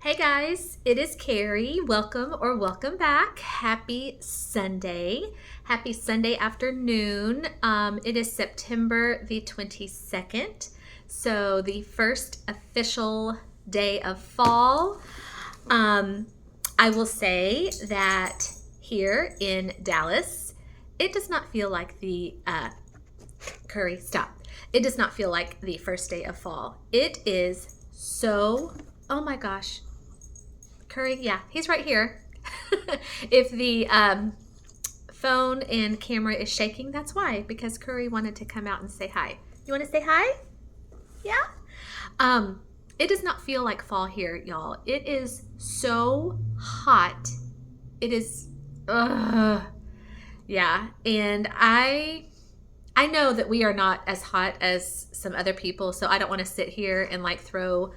Hey guys, it is Kerri. Welcome or welcome back. Happy Sunday. Happy Sunday afternoon. It is September the 22nd, so the first official day of fall. I will say that here in Dallas, it does not feel like Kerri, stop. It does not feel like the first day of fall. It is so, oh my gosh. Kerri, yeah, he's right here. If the phone and camera is shaking, that's why, because Kerri wanted to come out and say hi. You want to say hi? Yeah? It does not feel like fall here, y'all. It is so hot. It is, yeah. And I know that we are not as hot as some other people, so I don't want to sit here and like throw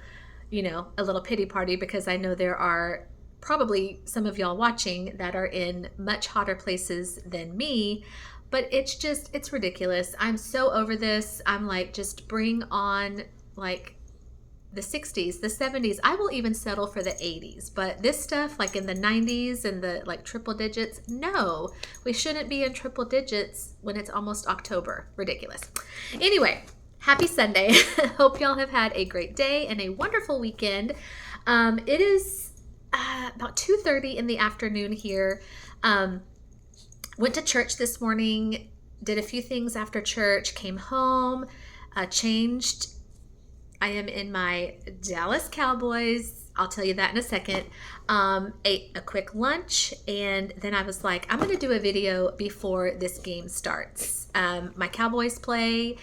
a little pity party, because I know there are probably some of y'all watching that are in much hotter places than me, but it's ridiculous. I'm so over this. I'm like, just bring on like the 60s, the 70s. I will even settle for the 80s, but this stuff like in the 90s and the like triple digits, no, we shouldn't be in triple digits when it's almost October. Ridiculous. Anyway, happy Sunday. Hope y'all have had a great day and a wonderful weekend. It is about 2:30 in the afternoon here. Went to church this morning, did a few things after church, came home, changed. I am in my Dallas Cowboys. I'll tell you that in a second. Ate a quick lunch, and then I was like, I'm going to do a video before this game starts. My Cowboys play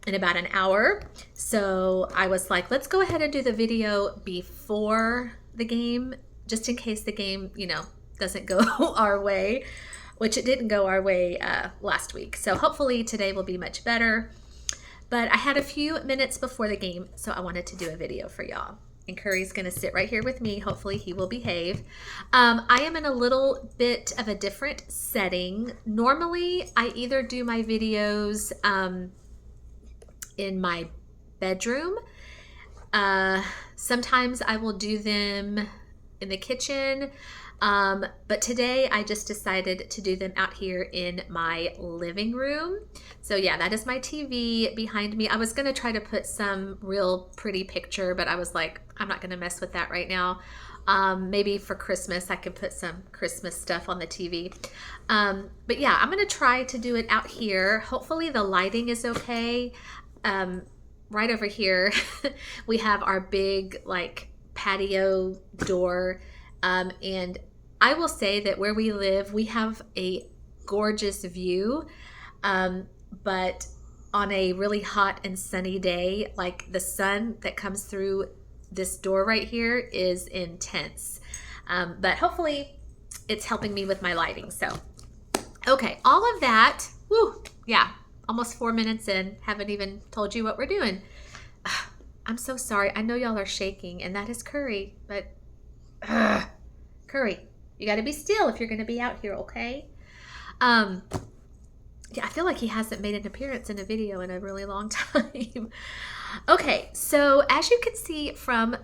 in about an hour. So I was like, let's go ahead and do the video before the game, just in case the game, doesn't go our way, which it didn't go our way last week. So hopefully today will be much better. But I had a few minutes before the game, so I wanted to do a video for y'all. And Kerri's going to sit right here with me. Hopefully he will behave. I am in a little bit of a different setting. Normally, I either do my videos in my bedroom. Sometimes I will do them in the kitchen. But today I just decided to do them out here in my living room. So yeah, that is my TV behind me. I was going to try to put some real pretty picture, but I was like, I'm not going to mess with that right now. Maybe for Christmas, I could put some Christmas stuff on the TV. But yeah, I'm going to try to do it out here. Hopefully the lighting is okay. Right over here, we have our big like patio door. And I will say that where we live, we have a gorgeous view. But on a really hot and sunny day, like the sun that comes through this door right here is intense. But hopefully it's helping me with my lighting. So, okay, all of that, woo, yeah, almost 4 minutes in, haven't even told you what we're doing. I'm so sorry. I know y'all are shaking, and that is Kerri, but Kerri, you got to be still if you're going to be out here, okay? Yeah, I feel like he hasn't made an appearance in a video in a really long time. Okay, so as you can see from,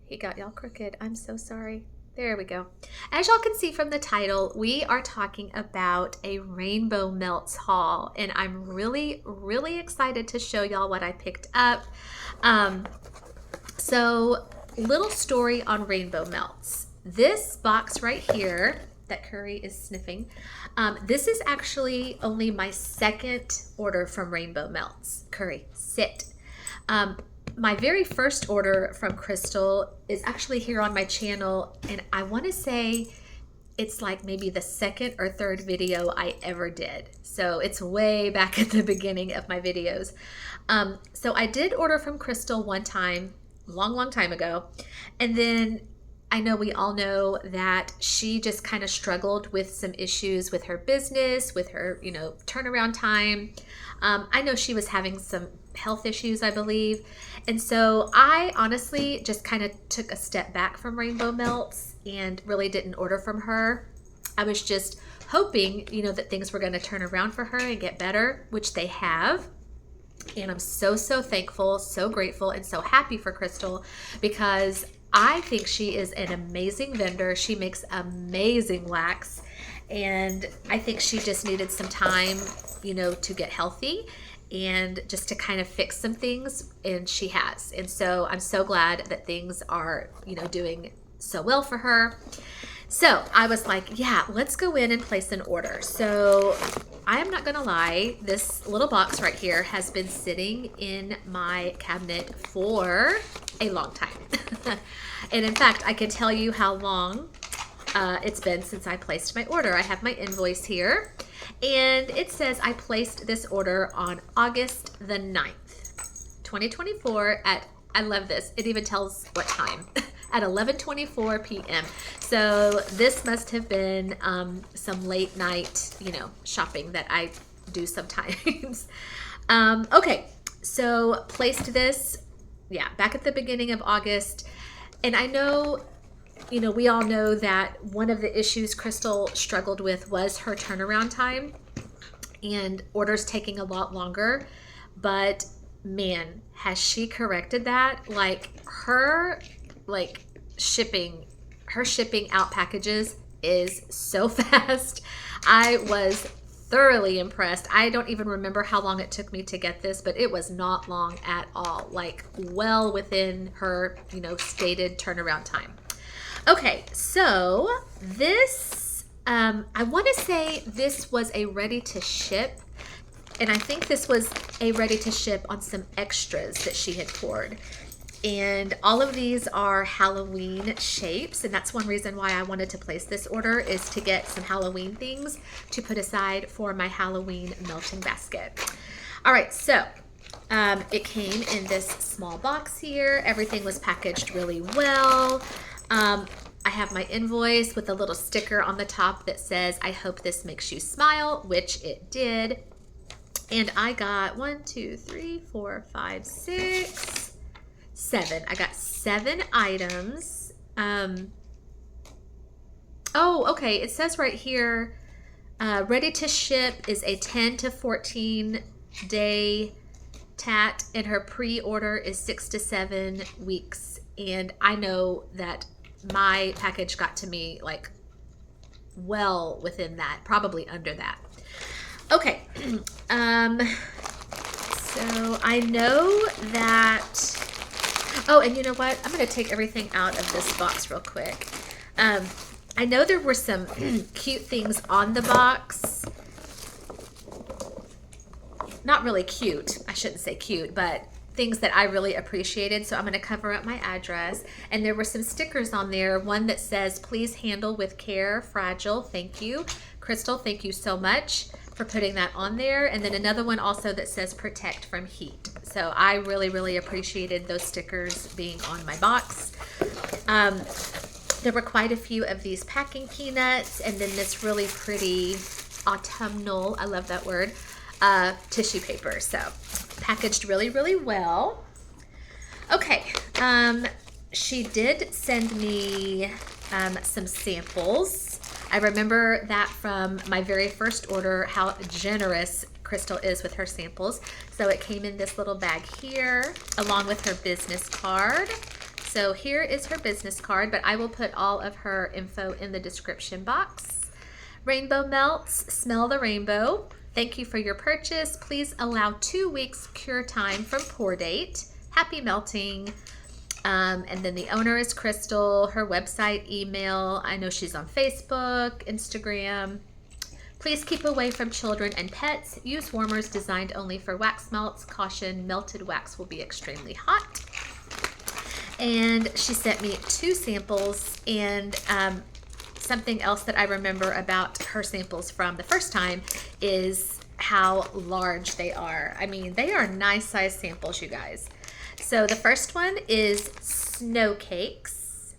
he got y'all crooked. I'm so sorry. There we go. As y'all can see from the title, we are talking about a Rainbow Melts haul, and I'm really, really excited to show y'all what I picked up. So, little story on Rainbow Melts. This box right here that Kerri is sniffing, this is actually only my second order from Rainbow Melts. Kerri, sit. My very first order from Crystal is actually here on my channel, and I want to say it's like maybe the second or third video I ever did. So it's way back at the beginning of my videos. So I did order from Crystal one time, long time ago, and then I know we all know that she just kind of struggled with some issues with her business, with her, turnaround time. I know she was having some health issues, I believe. And so I honestly just kind of took a step back from Rainbow Melts and really didn't order from her. I was just hoping, that things were going to turn around for her and get better, which they have. And I'm so thankful, so grateful, and so happy for Crystal, because I think she is an amazing vendor. She makes amazing wax. And I think she just needed some time, to get healthy and just to kind of fix some things. And she has. And so I'm so glad that things are, doing so well for her. So I was like, yeah, let's go in and place an order. So I am not going to lie. This little box right here has been sitting in my cabinet for a long time. And in fact, I can tell you how long it's been since I placed my order. I have my invoice here, and it says I placed this order on August the 9th, 2024 I love this. It even tells what time. At 11:24 p.m. So this must have been some late night, shopping that I do sometimes. Okay, so placed this, back at the beginning of August. And I know, we all know that one of the issues Crystal struggled with was her turnaround time and orders taking a lot longer. But man, has she corrected that? Her shipping out packages is so fast. I was thoroughly impressed. I don't even remember how long it took me to get this, but it was not long at all, well within her, stated turnaround time. Okay, so this, I want to say this was a ready to ship, and I think this was a ready to ship on some extras that she had poured. And all of these are Halloween shapes, and that's one reason why I wanted to place this order, is to get some Halloween things to put aside for my Halloween melting basket. All right, so it came in this small box here. Everything was packaged really well. I have my invoice with a little sticker on the top that says, I hope this makes you smile, which it did. And I got 1, 2, 3, 4, 5, 6, 7. I got 7 items. Oh, okay. It says right here, ready to ship is a 10 to 14 day tat, and her pre-order is 6 to 7 weeks. And I know that my package got to me well within that, probably under that. Okay. So I know that. Oh, and you know what? I'm going to take everything out of this box real quick. I know there were some cute things on the box. Not really cute. I shouldn't say cute, but things that I really appreciated. So I'm going to cover up my address. And there were some stickers on there. One that says, please handle with care, fragile. Thank you. Crystal, thank you so much for putting that on there. And then another one also that says protect from heat. So I really, really appreciated those stickers being on my box. There were quite a few of these packing peanuts, and then this really pretty autumnal, I love that word, tissue paper. So packaged really, really well. Okay, she did send me some samples. I remember that from my very first order, how generous Crystal is with her samples. So it came in this little bag here, along with her business card. So here is her business card, but I will put all of her info in the description box. Rainbow Melts, smell the rainbow. Thank you for your purchase. Please allow 2 weeks cure time from pour date. Happy melting. And then the owner is Crystal, her website, email. I know she's on Facebook, Instagram. Please keep away from children and pets. Use warmers designed only for wax melts. Caution, melted wax will be extremely hot. And she sent me 2 samples, and something else that I remember about her samples from the first time is how large they are. I mean, they are nice size samples, you guys. So the first one is snow cakes,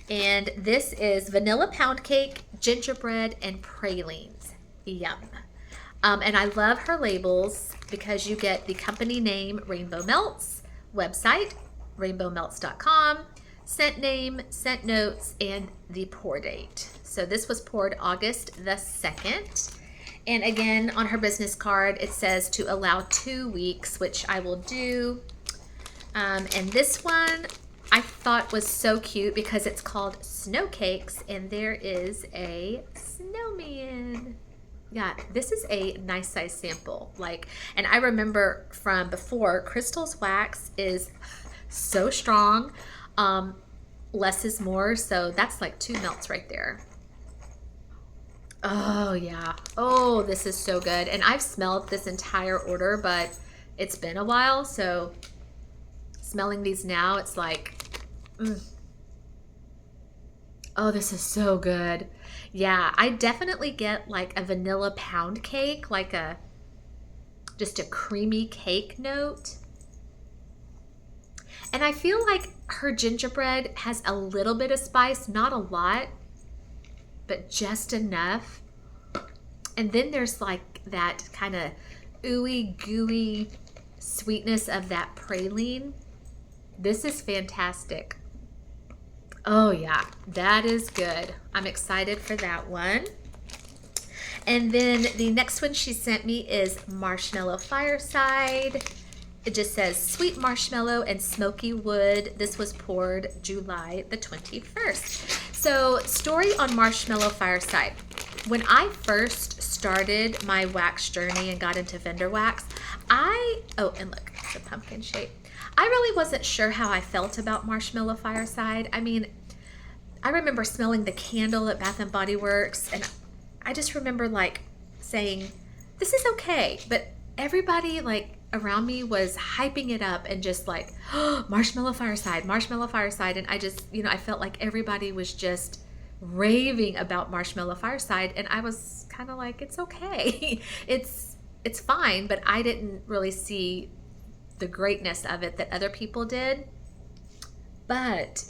and this is vanilla pound cake, gingerbread, and pralines. Yum. And I love her labels because you get the company name, Rainbow Melts, website, rainbowmelts.com, scent name, scent notes, and the pour date. So this was poured August the 2nd. And again, on her business card, it says to allow 2 weeks, which I will do. And this one, I thought was so cute because it's called Snow Cakes and there is a snowman. Yeah, this is a nice size sample. Like, and I remember from before, Crystal's wax is so strong. Less is more, so that's like 2 melts right there. Oh yeah. Oh, this is so good. And I've smelled this entire order, but it's been a while, so smelling these now, it's like, oh, this is so good. Yeah, I definitely get like a vanilla pound cake, like just a creamy cake note. And I feel like her gingerbread has a little bit of spice, not a lot, but just enough. And then there's like that kind of ooey gooey sweetness of that praline. This is fantastic. Oh yeah, that is good. I'm excited for that one. And then the next one she sent me is Marshmallow Fireside. It just says sweet marshmallow and smoky wood. This was poured July the 21st. So, story on Marshmallow Fireside. When I first started my wax journey and got into vendor wax, oh, and look, it's a pumpkin shape. I really wasn't sure how I felt about Marshmallow Fireside. I mean, I remember smelling the candle at Bath and Body Works, and I just remember like saying, this is okay. But everybody like around me was hyping it up and just like, oh, Marshmallow Fireside, Marshmallow Fireside. And I just, I felt like everybody was just raving about Marshmallow Fireside. And I was kind of like, it's okay. It's fine. But I didn't really see the greatness of it that other people did. But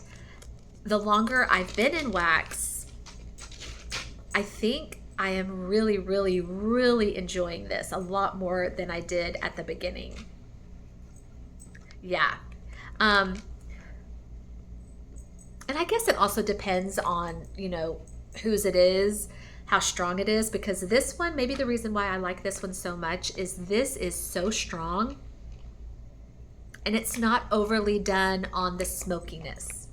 the longer I've been in wax, I think I am really, really, really enjoying this a lot more than I did at the beginning. Yeah. And I guess it also depends on, whose it is, how strong it is, because this one, maybe the reason why I like this one so much is this is so strong and it's not overly done on the smokiness.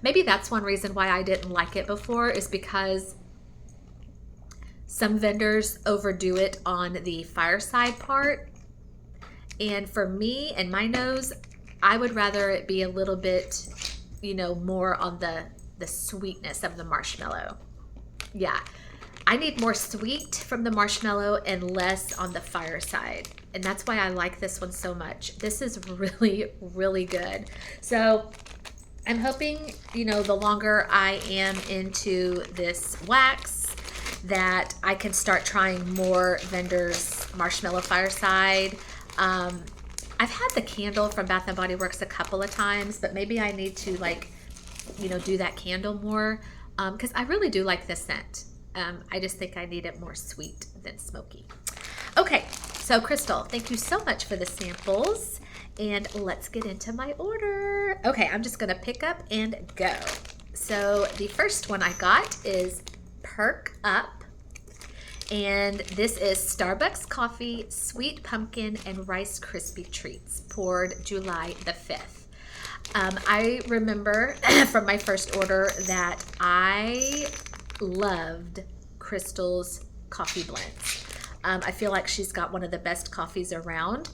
Maybe that's one reason why I didn't like it before, is because some vendors overdo it on the fireside part. And for me and my nose, I would rather it be a little bit, more on the sweetness of the marshmallow. Yeah, I need more sweet from the marshmallow and less on the fireside. And that's why I like this one so much. This is really, really good. So I'm hoping, the longer I am into this wax, that I can start trying more vendors' Marshmallow Fireside. I've had the candle from Bath and Body Works a couple of times, but maybe I need to do that candle more, because I really do like this scent. I just think I need it more sweet than smoky. Okay, so Crystal, thank you so much for the samples, and let's get into my order. Okay, I'm just gonna pick up and go. So the first one I got is Perk Up, and this is Starbucks coffee, sweet pumpkin, and Rice Krispie treats, poured July the 5th. I remember from my first order that I loved Crystal's coffee blends. I feel like she's got one of the best coffees around.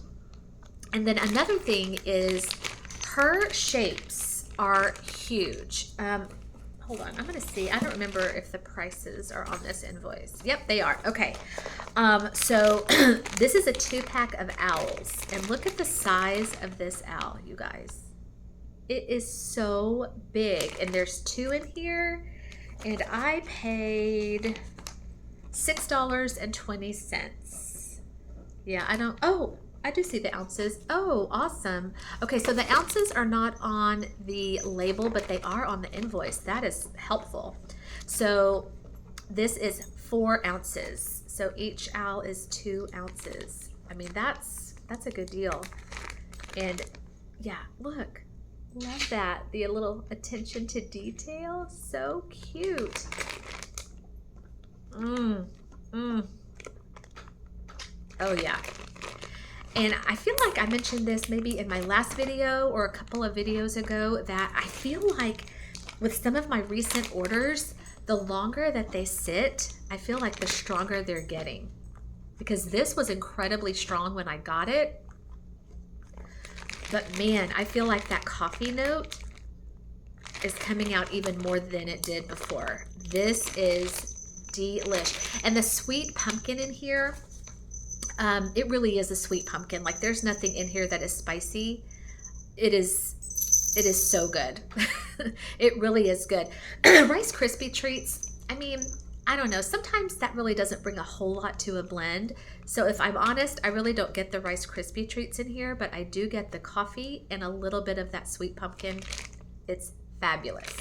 And then another thing is her shapes are huge. Hold on, I'm gonna see. I don't remember if the prices are on this invoice. Yep, they are. Okay. So this is a 2-pack of owls, and look at the size of this owl, you guys. It is so big, and there's 2 in here, and I paid $6.20. Yeah, I do see the ounces. Oh, awesome. Okay, so the ounces are not on the label, but they are on the invoice. That is helpful. So this is 4 ounces. So each owl is 2 ounces. I mean, that's a good deal. And yeah, look, love that. The little attention to detail. So cute. Oh yeah. And I feel like I mentioned this maybe in my last video or a couple of videos ago, that I feel like with some of my recent orders, the longer that they sit, I feel like the stronger they're getting. Because this was incredibly strong when I got it. But man, I feel like that coffee note is coming out even more than it did before. This is delish. And the sweet pumpkin in here, it really is a sweet pumpkin. Like there's nothing in here that is spicy. It is so good. It really is good. Rice Krispie treats, I mean, I don't know. Sometimes that really doesn't bring a whole lot to a blend. So if I'm honest, I really don't get the Rice Krispie treats in here, but I do get the coffee and a little bit of that sweet pumpkin. It's fabulous.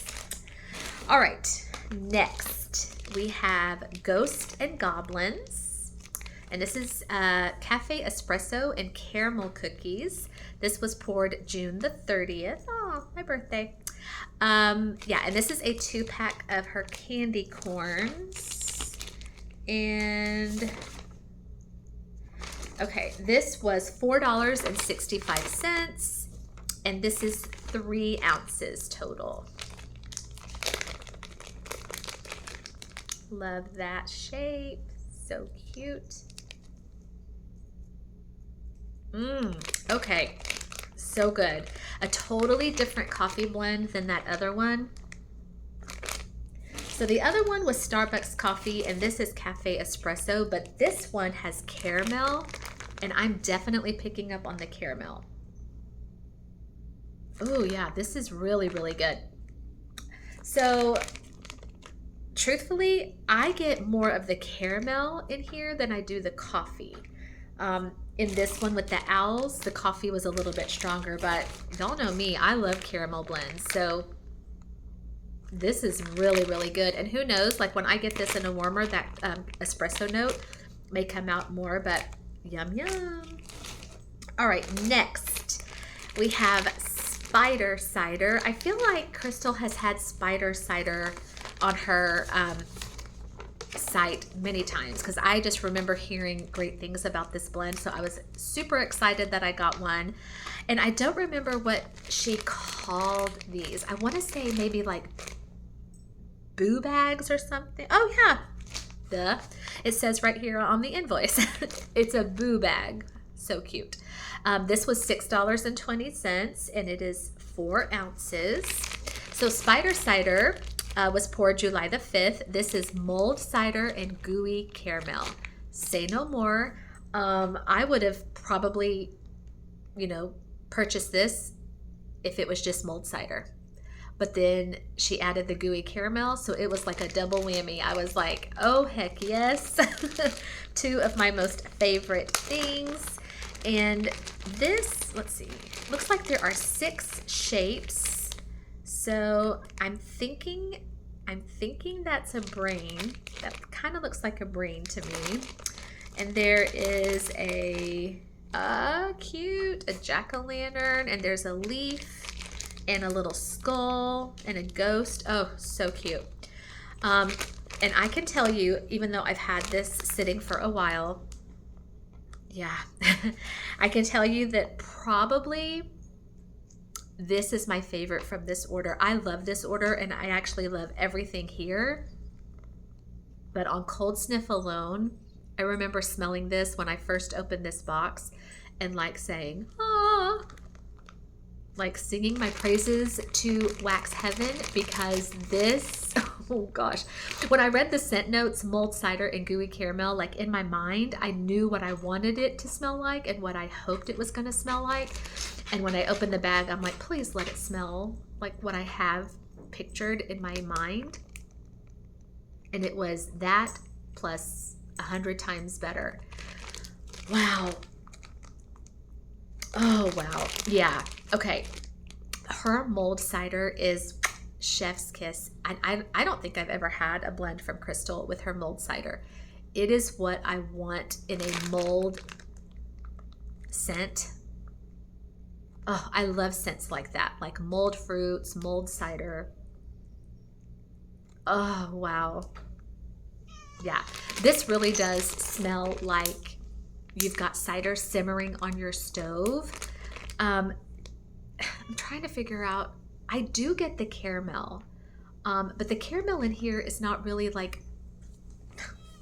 All right, next we have Ghost and Goblins. And this is cafe espresso and caramel cookies. This was poured June the 30th. Oh, my birthday. Yeah, and this is a 2-pack of her candy corns. And okay, this was $4.65. And this is 3 ounces total. Love that shape. So cute. Okay, so good. A totally different coffee blend than that other one. So the other one was Starbucks coffee, and this is cafe espresso, but this one has caramel, and I'm definitely picking up on the caramel. Oh yeah, this is really, really good. So truthfully, I get more of the caramel in here than I do the coffee. In this one with the owls, the coffee was a little bit stronger, but y'all know me, I love caramel blends. So this is really, really good. And who knows, like when I get this in a warmer, that espresso note may come out more, but yum, yum. All right, next we have Spider Cider. I feel like Crystal has had Spider Cider on her site many times because I just remember hearing great things about this blend. So I was super excited that I got one. And I don't remember what she called these. I want to say maybe like boo bags or something. Oh yeah, duh. It says right here on the invoice. It's a boo bag. So cute. This was $6.20 and it is 4 ounces. So Spider Cider was poured July the 5th. This is mulled cider and gooey caramel. Say no more. I would have probably, purchased this if it was just mulled cider. But then she added the gooey caramel, so it was like a double whammy. I was like, oh, heck yes. 2 of my most favorite things. And this, let's see, looks like there are 6 shapes. So I'm thinking that's a brain. That kind of looks like a brain to me. And there is a cute, a jack-o'-lantern, and there's a leaf and a little skull and a ghost. Oh, so cute. And I can tell you, even though I've had this sitting for a while, yeah, I can tell you that probably this is my favorite from this order. I love this order, and I actually love everything here. But on cold sniff alone, I remember smelling this when I first opened this box and like saying, ah, like singing my praises to wax heaven, because this, oh gosh, when I read the scent notes, mulled cider and gooey caramel, like in my mind, I knew what I wanted it to smell like and what I hoped it was going to smell like. And when I opened the bag, I'm like, please let it smell like what I have pictured in my mind. And it was that plus 100 times better. Wow. Oh, wow. Yeah. Okay. Her mulled cider is chef's kiss. I don't think I've ever had a blend from Crystal with her mulled cider. It is what I want in a mulled scent. Oh, I love scents like that, like mulled fruits, mulled cider. Oh, wow. Yeah, this really does smell like you've got cider simmering on your stove. I'm trying to figure out, I do get the caramel, but the caramel in here is not really like,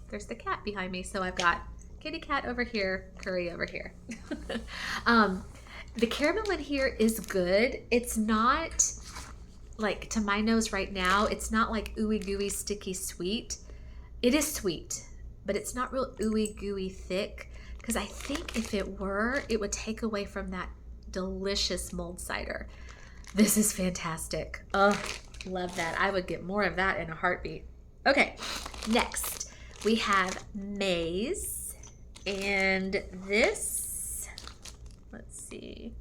there's the cat behind me. So I've got kitty cat over here, Kerri over here. The caramel in here is good. It's not like, to my nose right now, it's not like ooey gooey sticky sweet. It is sweet, but it's not real ooey gooey thick, because I think if it were, it would take away from that delicious mulled cider. This is fantastic. Oh, love that. I would get more of that in a heartbeat. Okay, next we have maize, and this, let's see.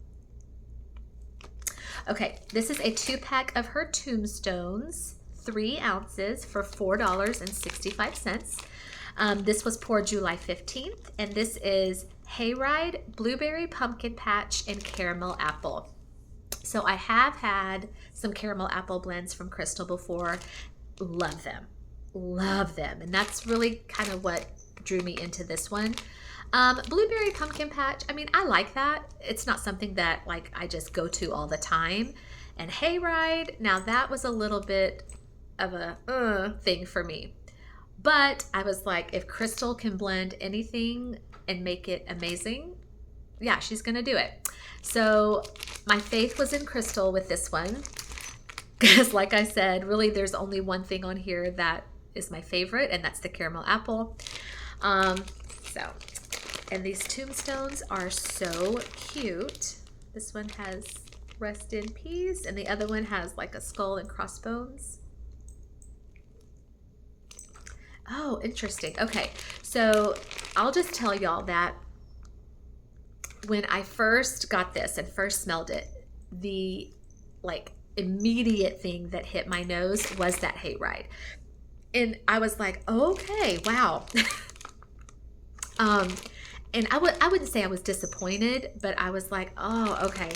Okay, this is a 2-pack of her tombstones, 3 ounces for $4.65. This was poured July 15th, and this is Hayride, Blueberry Pumpkin Patch, and Caramel Apple. So I have had some caramel apple blends from Crystal before. Love them. Love them. And that's really kind of what drew me into this one. Blueberry Pumpkin Patch, I mean, I like that. It's not something that like I just go to all the time. And Hayride, now that was a little bit of a thing for me. But I was like, if Crystal can blend anything and make it amazing, yeah, she's gonna do it. So my faith was in Crystal with this one, because like I said, really there's only one thing on here that is my favorite, and that's the caramel apple. And these tombstones are so cute. This one has rest in peace, and the other one has like a skull and crossbones. Oh, interesting. Okay, so I'll just tell y'all that when I first got this and first smelled it, the like immediate thing that hit my nose was that Hayride. And I was like, okay, wow. And I wouldn't say I was disappointed, but I was like, oh, okay.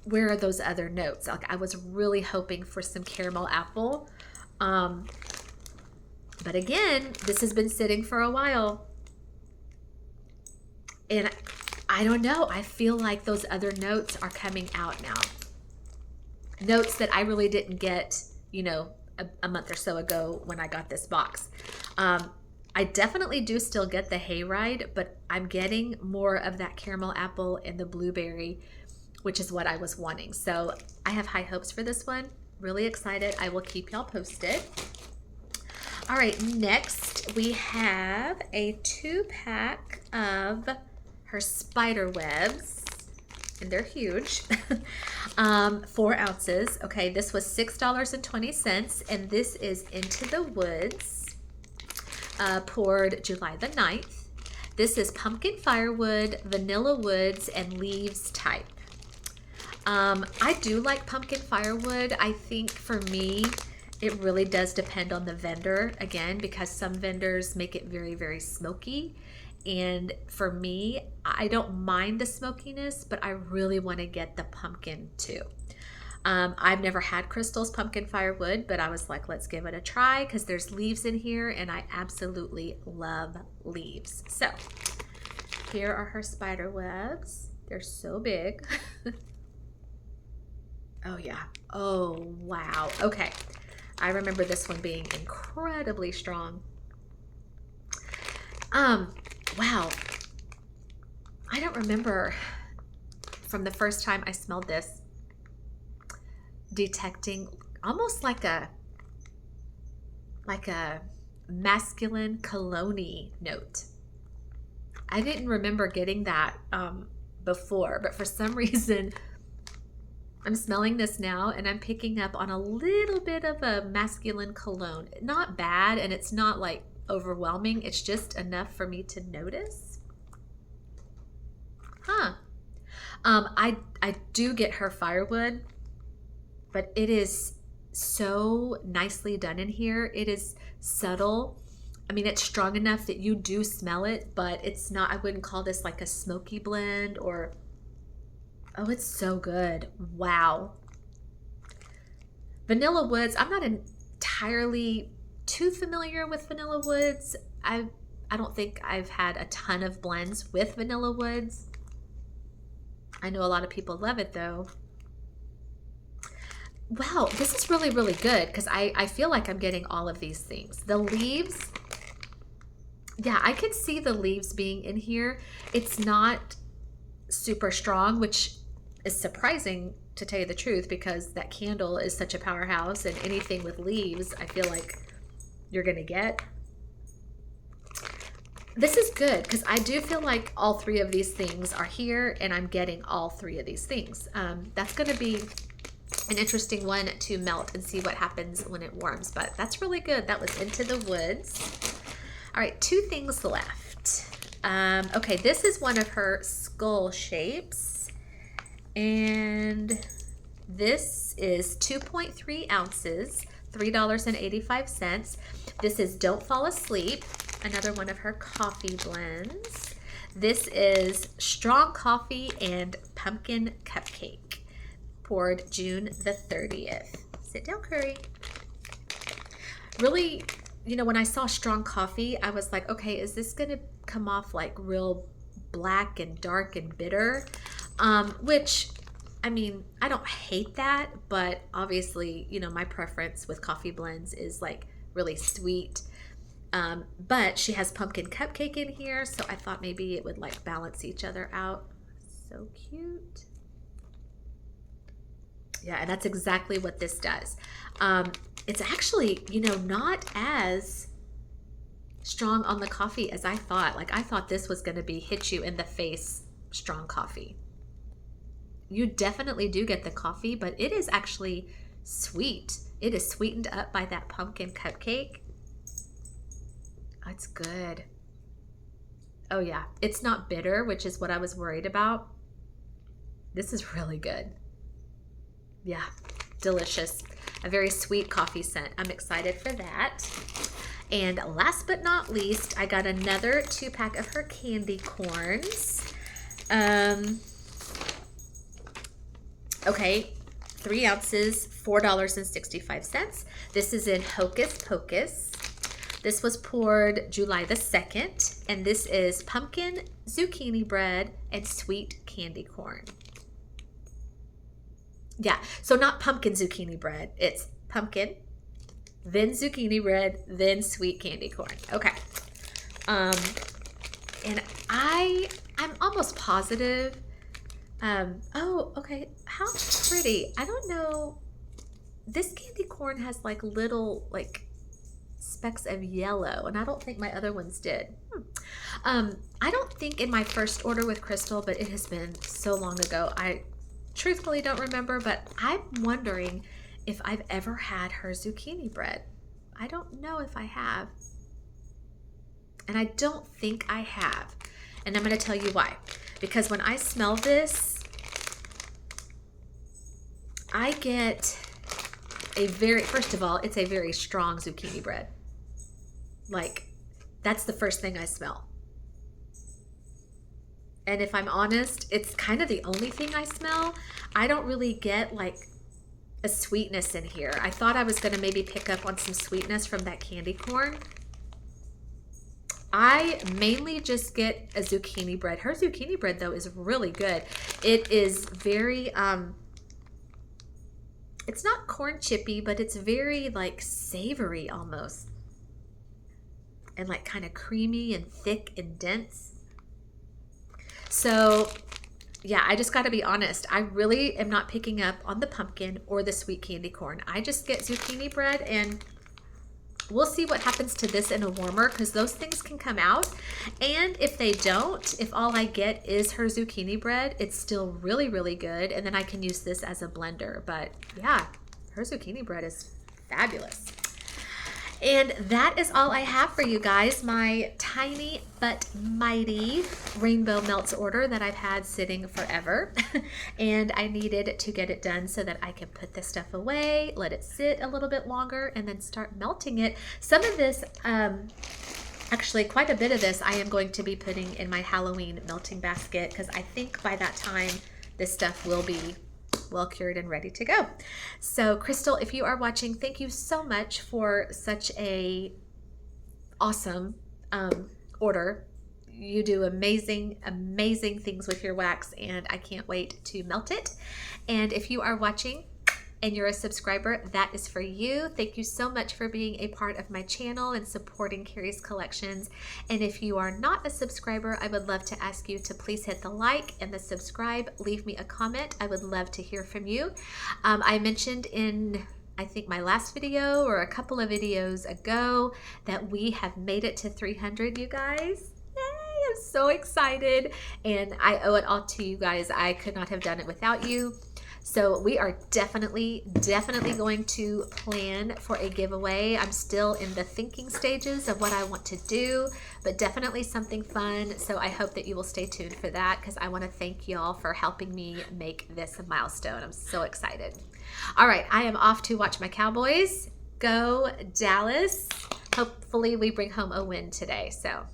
Where are those other notes? Like, I was really hoping for some caramel apple. But again, this has been sitting for a while. And I don't know, I feel like those other notes are coming out now. Notes that I really didn't get, you know, a month or so ago when I got this box. I definitely do still get the Hayride, but I'm getting more of that caramel apple and the blueberry, which is what I was wanting. So I have high hopes for this one. Really excited. I will keep y'all posted. All right, next we have a 2-pack of her spider webs, and they're huge. 4 ounces. Okay, this was $6.20, and this is Into the Woods, poured July the 9th. This is pumpkin firewood, vanilla woods, and leaves type. I do like pumpkin firewood. I think for me, it really does depend on the vendor, again, because some vendors make it very, very smoky. And for me, I don't mind the smokiness, but I really want to get the pumpkin too. I've never had Crystal's pumpkin firewood, but I was like, let's give it a try because there's leaves in here and I absolutely love leaves. So here are her spider webs. They're so big. Oh yeah. Oh, wow. Okay. I remember this one being incredibly strong. Wow. I don't remember from the first time I smelled this detecting almost like a masculine cologne-y note. I didn't remember getting that before, but for some reason I'm smelling this now and I'm picking up on a little bit of a masculine cologne. Not bad, and it's not like overwhelming. It's just enough for me to notice. Huh. I do get her firewood, but it is so nicely done in here. It is subtle. I mean, it's strong enough that you do smell it, but it's not, I wouldn't call this like a smoky blend or, oh, it's so good. Wow. Vanilla woods, I'm not entirely too familiar with vanilla woods. I don't think I've had a ton of blends with vanilla woods. I know a lot of people love it though. Wow, this is really, really good because I feel like I'm getting all of these things. The leaves, yeah, I could see the leaves being in here. It's not super strong, which is surprising to tell you the truth because that candle is such a powerhouse, and anything with leaves, I feel like you're gonna get. This is good because I do feel like all three of these things are here and I'm getting all three of these things. That's gonna be an interesting one to melt and see what happens when it warms, but that's really good. That was Into the Woods. All right, 2 things left. Okay, this is one of her skull shapes, and this is 2.3 ounces, $3.85. This is Don't Fall Asleep, another one of her coffee blends. This is Strong Coffee and Pumpkin Cupcake, poured June the 30th. Sit down, Kerri. Really, you know, when I saw Strong Coffee, I was like, okay, is this gonna come off like real black and dark and bitter? Which, I mean, I don't hate that, but obviously, you know, my preference with coffee blends is like really sweet. But she has pumpkin cupcake in here, so I thought maybe it would like balance each other out. So cute. Yeah, and that's exactly what this does. It's actually, you know, not as strong on the coffee as I thought. Like, I thought this was going to be hit you in the face strong coffee. You definitely do get the coffee, but it is actually sweet. It is sweetened up by that pumpkin cupcake. It's good. Oh yeah, it's not bitter, which is what I was worried about. This is really good. Yeah, delicious. A very sweet coffee scent. I'm excited for that. And last but not least, I got another 2-pack of her candy corns. Okay, 3 ounces, $4.65. This is in Hocus Pocus. This was poured July the 2nd, and this is pumpkin, zucchini bread, and sweet candy corn. Yeah, so not pumpkin zucchini bread. It's pumpkin, then zucchini bread, then sweet candy corn. Okay. And I'm almost positive. Oh, okay. How pretty. I don't know. This candy corn has like little like specks of yellow, and I don't think my other ones did. I don't think in my first order with Crystal, but it has been so long ago. I truthfully don't remember, but I'm wondering if I've ever had her zucchini bread. I don't know if I have. And I don't think I have. And I'm going to tell you why. Because when I smell this, I get a very, first of all, it's a very strong zucchini bread. Like, that's the first thing I smell. And if I'm honest, it's kind of the only thing I smell. I don't really get like a sweetness in here. I thought I was going to maybe pick up on some sweetness from that candy corn. I mainly just get a zucchini bread. Her zucchini bread though is really good. It is very, it's not corn chippy, but it's very like savory almost. And like kind of creamy and thick and dense. So yeah, I just got to be honest. I really am not picking up on the pumpkin or the sweet candy corn. I just get zucchini bread, and we'll see what happens to this in a warmer, because those things can come out. And if they don't, if all I get is her zucchini bread, it's still really, really good. And then I can use this as a blender. But yeah, her zucchini bread is fabulous. And that is all I have for you guys. My tiny but mighty rainbow melts order that I've had sitting forever. And I needed to get it done so that I can put this stuff away, let it sit a little bit longer, and then start melting it. Some of this, actually quite a bit of this, I am going to be putting in my Halloween melting basket, because I think by that time this stuff will be well cured and ready to go. So Crystal, if you are watching, thank you so much for such a awesome order. You do amazing, amazing things with your wax, and I can't wait to melt it. And if you are watching and you're a subscriber, that is for you. Thank you so much for being a part of my channel and supporting Kerri's Collections. And if you are not a subscriber, I would love to ask you to please hit the like and the subscribe. Leave me a comment. I would love to hear from you. I mentioned in, I think, my last video or a couple of videos ago that we have made it to 300, you guys. Yay, I'm so excited, and I owe it all to you guys. I could not have done it without you. So we are definitely going to plan for a giveaway. I'm still in the thinking stages of what I want to do, but definitely something fun. So I hope that you will stay tuned for that, because I want to thank y'all for helping me make this a milestone. I'm so excited. All right, I am off to watch my Cowboys. Go Dallas. Hopefully we bring home a win today. So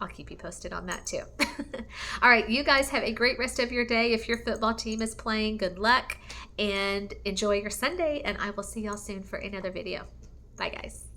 I'll keep you posted on that too. All right, you guys have a great rest of your day. If your football team is playing, good luck and enjoy your Sunday, and I will see y'all soon for another video. Bye guys.